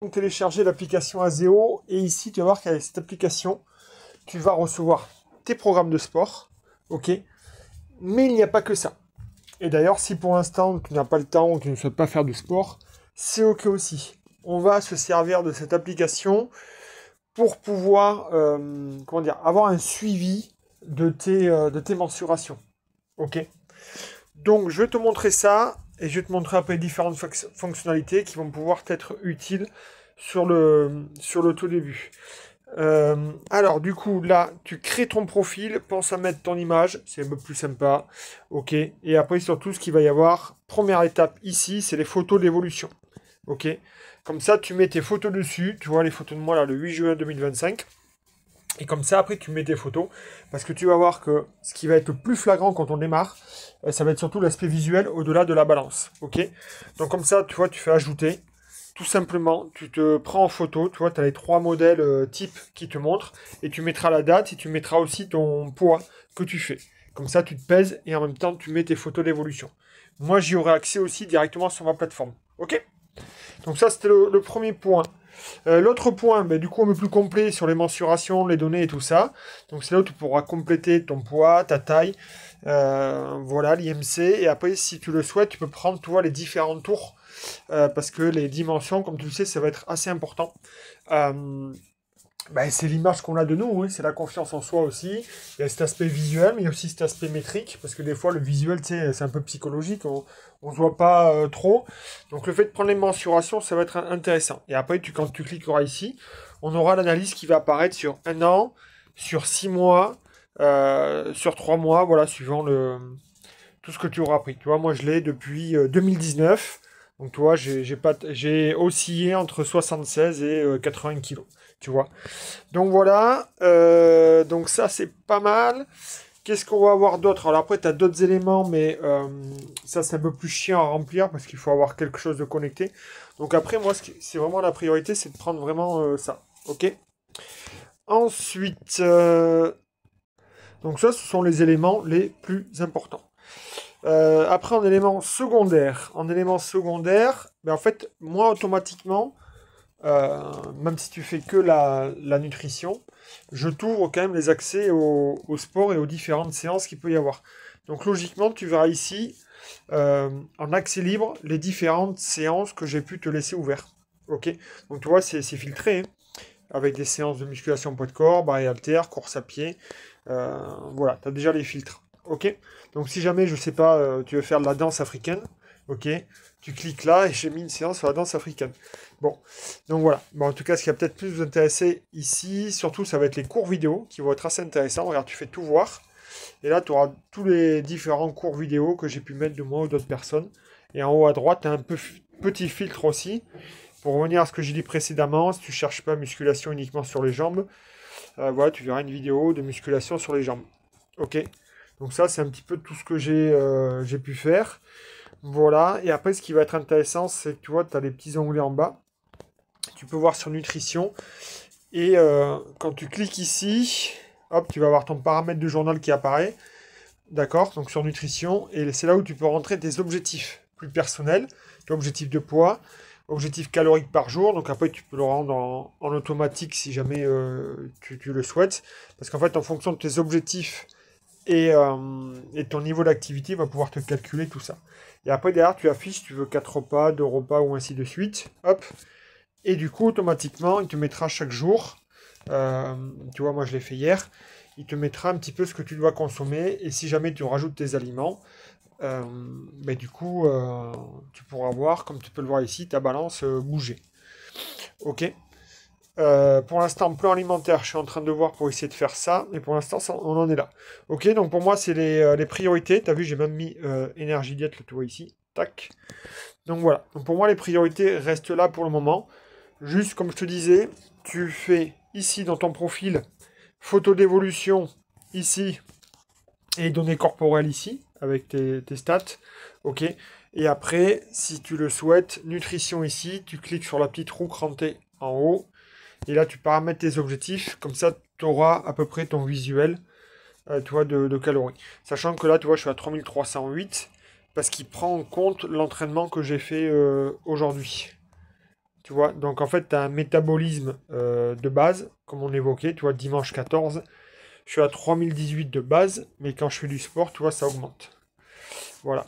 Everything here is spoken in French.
télécharger l'application Azeo et ici tu vas voir qu'avec cette application tu vas recevoir tes programmes de sport, ok, mais il n'y a pas que ça. Et d'ailleurs si pour l'instant tu n'as pas le temps ou tu ne souhaites pas faire de sport, c'est ok aussi. On va se servir de cette application pour pouvoir comment dire, avoir un suivi de tes mensurations, ok. Donc je vais te montrer ça et je vais te montrer après différentes fonctionnalités qui vont pouvoir être utiles sur le tout début. Alors du coup là tu crées ton profil, pense à mettre ton image, c'est un peu plus sympa, ok. Et après surtout ce qu'il va y avoir, première étape ici, c'est les photos d'évolution, ok. Comme ça tu mets tes photos dessus, tu vois les photos de moi là le 8 juin 2025. Et comme ça, après, tu mets tes photos. Parce que tu vas voir que ce qui va être le plus flagrant quand on démarre, ça va être surtout l'aspect visuel au-delà de la balance. Ok. Donc comme ça, tu vois, tu fais ajouter. Tout simplement, tu te prends en photo. Tu vois, tu as les 3 modèles types qui te montrent. Et tu mettras la date et tu mettras aussi ton poids que tu fais. Comme ça, tu te pèses et en même temps, tu mets tes photos d'évolution. Moi, j'y aurai accès aussi directement sur ma plateforme. Ok. Donc ça, c'était le premier point. L'autre point, du coup, un peu plus complet sur les mensurations, les données et tout ça. Donc c'est là où tu pourras compléter ton poids, ta taille, voilà, l'IMC. Et après, si tu le souhaites, tu peux prendre, toi, les différents tours. Parce que les dimensions, comme tu le sais, ça va être assez important. C'est l'image qu'on a de nous, oui, c'est la confiance en soi aussi. Il y a cet aspect visuel, mais il y a aussi cet aspect métrique, parce que des fois, le visuel, tu sais, c'est un peu psychologique, on ne se voit pas trop. Donc, le fait de prendre les mensurations, ça va être intéressant. Et après, quand tu cliqueras ici, on aura l'analyse qui va apparaître sur 1 an, sur 6 mois, sur 3 mois, voilà, suivant tout ce que tu auras appris. Tu vois, moi, je l'ai depuis 2019. Donc, tu vois, j'ai oscillé entre 76 et 80 kilos, tu vois. Donc voilà, donc ça c'est pas mal. Qu'est-ce qu'on va avoir d'autre? Alors après, tu as d'autres éléments, mais ça c'est un peu plus chiant à remplir parce qu'il faut avoir quelque chose de connecté. Donc après, moi, c'est vraiment la priorité, c'est de prendre vraiment ça. Ok. Ensuite, donc ça, ce sont les éléments les plus importants. Après, en élément secondaire, en fait, moi, automatiquement, même si tu fais que la nutrition, je t'ouvre quand même les accès au sport et aux différentes séances qu'il peut y avoir. Donc logiquement, tu verras ici, en accès libre, les différentes séances que j'ai pu te laisser ouvertes. Ok. Donc tu vois, c'est filtré, hein, avec des séances de musculation poids de corps, barre et haltères, course à pied. Voilà, tu as déjà les filtres. Ok. Donc si jamais, je sais pas, tu veux faire de la danse africaine, ok, tu cliques là et j'ai mis une séance sur la danse africaine. Bon, donc voilà. Bon, en tout cas, ce qui va peut-être plus vous intéresser ici, surtout, ça va être les cours vidéo qui vont être assez intéressants. Regarde, tu fais tout voir. Et là, tu auras tous les différents cours vidéo que j'ai pu mettre de moi ou d'autres personnes. Et en haut à droite, tu as un petit filtre aussi. Pour revenir à ce que j'ai dit précédemment, si tu ne cherches pas musculation uniquement sur les jambes, voilà, tu verras une vidéo de musculation sur les jambes. Ok. Donc ça, c'est un petit peu tout ce que j'ai pu faire. Voilà. Et après, ce qui va être intéressant, c'est que tu vois, tu as les petits onglets en bas. Tu peux voir sur nutrition. Et quand tu cliques ici, hop, tu vas avoir ton paramètre de journal qui apparaît. D'accord? Donc sur nutrition. Et c'est là où tu peux rentrer tes objectifs plus personnels. L'objectif de poids, objectif calorique par jour. Donc après, tu peux le rendre en automatique si jamais tu le souhaites. Parce qu'en fait, en fonction de tes objectifs et ton niveau d'activité, va pouvoir te calculer tout ça. Et après, derrière, tu affiches si tu veux 4 repas, 2 repas ou ainsi de suite. Hop. Et du coup, automatiquement, il te mettra chaque jour, tu vois, moi je l'ai fait hier, il te mettra un petit peu ce que tu dois consommer. Et si jamais tu rajoutes tes aliments, du coup, tu pourras voir, comme tu peux le voir ici, ta balance bouger. Ok. Pour l'instant, plan alimentaire, je suis en train de voir pour essayer de faire ça. Mais pour l'instant, on en est là. Ok, donc pour moi, c'est les priorités. Tu as vu, j'ai même mis énergie diète, le tu vois ici. Tac. Donc voilà. Donc pour moi, les priorités restent là pour le moment. Juste comme je te disais, tu fais ici dans ton profil photo d'évolution ici et données corporelles ici avec tes stats. Ok. Et après, si tu le souhaites, nutrition ici, tu cliques sur la petite roue crantée en haut. Et là, tu paramètres tes objectifs. Comme ça, tu auras à peu près ton visuel tu vois, de calories. Sachant que là, tu vois, je suis à 3308 parce qu'il prend en compte l'entraînement que j'ai fait aujourd'hui. Tu vois, donc en fait, tu as un métabolisme de base, comme on évoquait, tu vois, dimanche 14, je suis à 3018 de base, mais quand je fais du sport, tu vois, ça augmente. Voilà.